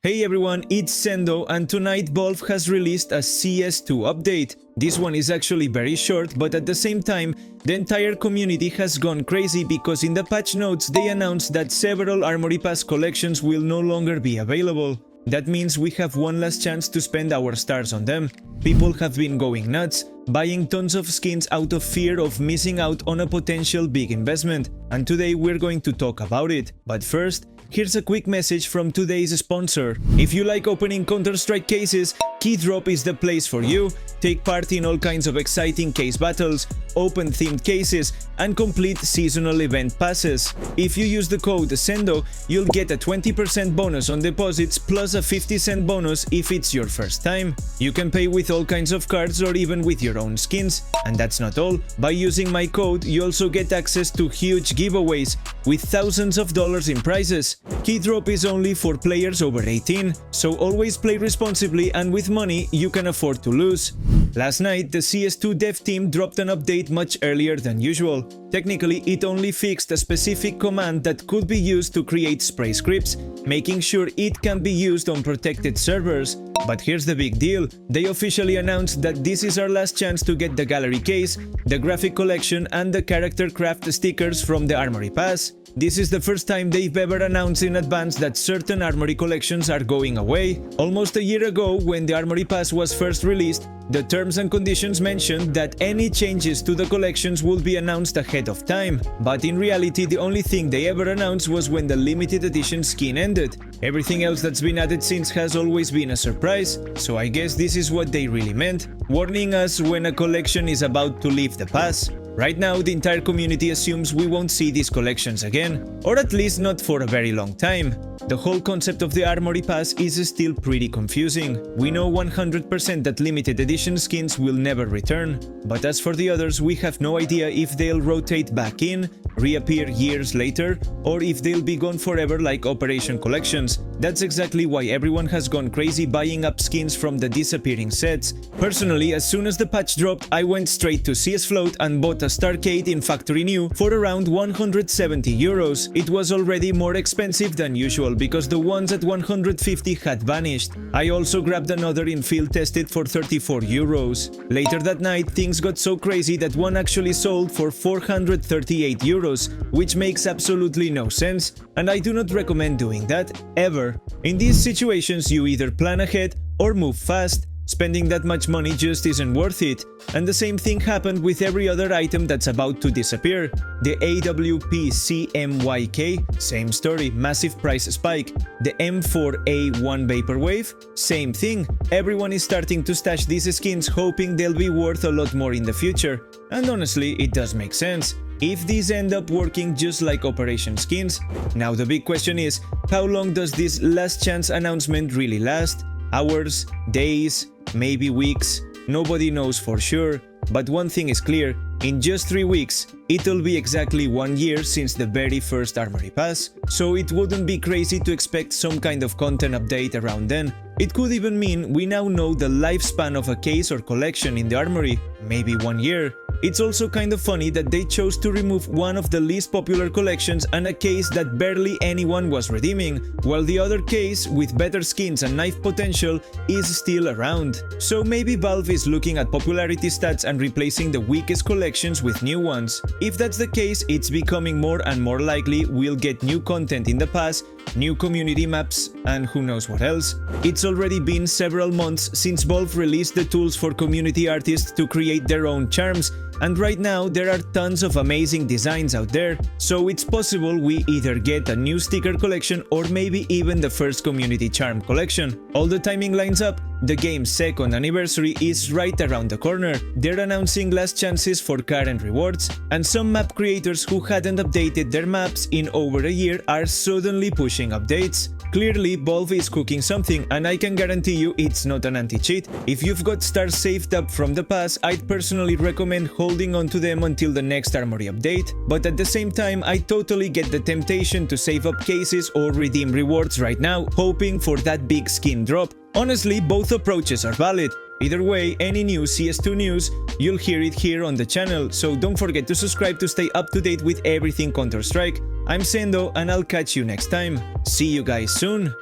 Hey everyone, it's Sendoh, and tonight Valve has released a CS2 update. This one is actually very short, but at the same time, the entire community has gone crazy because in the patch notes they announced that several Armory Pass collections will no longer be available. That means we have one last chance to spend our stars on them. People have been going nuts, buying tons of skins out of fear of missing out on a potential big investment, and today we're going to talk about it. But first, here's a quick message from today's sponsor. If you like opening Counter-Strike cases, Keydrop is the place for you. Take part in all kinds of exciting case battles, open themed cases, and complete seasonal event passes. If you use the code sendoh, you'll get a 20% bonus on deposits plus a 50-cent bonus if it's your first time. You can pay with all kinds of cards or even with your own skins. And that's not all. By using my code, you also get access to huge giveaways with thousands of dollars in prizes. Keydrop is only for players over 18, so always play responsibly and with money you can afford to lose. Last night, the CS2 dev team dropped an update much earlier than usual. Technically, it only fixed a specific command that could be used to create spray scripts, making sure it can be used on protected servers. But here's the big deal, they officially announced that this is our last chance to get the gallery case, the graphic collection and the character craft stickers from the Armory Pass. This is the first time they've ever announced in advance that certain Armory collections are going away. Almost a year ago, when the Armory Pass was first released, the terms and conditions mentioned that any changes to the collections would be announced ahead of time. But in reality, the only thing they ever announced was when the limited edition skin ended. Everything else that's been added since has always been a surprise, so I guess this is what they really meant, warning us when a collection is about to leave the pass. Right now, the entire community assumes we won't see these collections again, or at least not for a very long time. The whole concept of the Armory Pass is still pretty confusing. We know 100% that limited edition skins will never return, but as for the others, we have no idea if they'll rotate back in, reappear years later, or if they'll be gone forever like Operation Collections. That's exactly why everyone has gone crazy buying up skins from the disappearing sets. Personally, as soon as the patch dropped, I went straight to CS Float and bought a Starcade in Factory New for around 170 euros. It was already more expensive than usual because the ones at 150 had vanished. I also grabbed another in Field Tested for 34 euros. Later that night, things got so crazy that one actually sold for 438 euros, which makes absolutely no sense, and I do not recommend doing that, ever. In these situations, you either plan ahead or move fast. Spending that much money just isn't worth it. And the same thing happened with every other item that's about to disappear. The AWP-CMYK, same story, massive price spike. The M4A1 Vaporwave, same thing. Everyone is starting to stash these skins hoping they'll be worth a lot more in the future. And honestly, it does make sense if these end up working just like Operation Skins. Now the big question is, how long does this last chance announcement really last? Hours, days, maybe weeks, nobody knows for sure, but one thing is clear, in just 3 weeks, it'll be exactly 1 year since the very first Armory Pass, so it wouldn't be crazy to expect some kind of content update around then. It could even mean we now know the lifespan of a case or collection in the Armory, maybe 1 year. It's also kind of funny that they chose to remove one of the least popular collections and a case that barely anyone was redeeming, while the other case, with better skins and knife potential, is still around. So maybe Valve is looking at popularity stats and replacing the weakest collections with new ones. If that's the case, it's becoming more and more likely we'll get new content in the pass, new community maps, and who knows what else. It's already been several months since Valve released the tools for community artists to create their own charms, and right now there are tons of amazing designs out there, so it's possible we either get a new sticker collection or maybe even the first community charm collection. All the timing lines up. The game's second anniversary is right around the corner. They're announcing last chances for current rewards, and some map creators who hadn't updated their maps in over a year are suddenly pushing updates. Clearly, Valve is cooking something, and I can guarantee you it's not an anti-cheat. If you've got stars saved up from the pass, I'd personally recommend holding on to them until the next Armory update, but at the same time, I totally get the temptation to save up cases or redeem rewards right now, hoping for that big skin drop. Honestly, both approaches are valid. Either way, any new CS2 news, you'll hear it here on the channel, so don't forget to subscribe to stay up to date with everything Counter-Strike. I'm Sendoh, and I'll catch you next time. See you guys soon!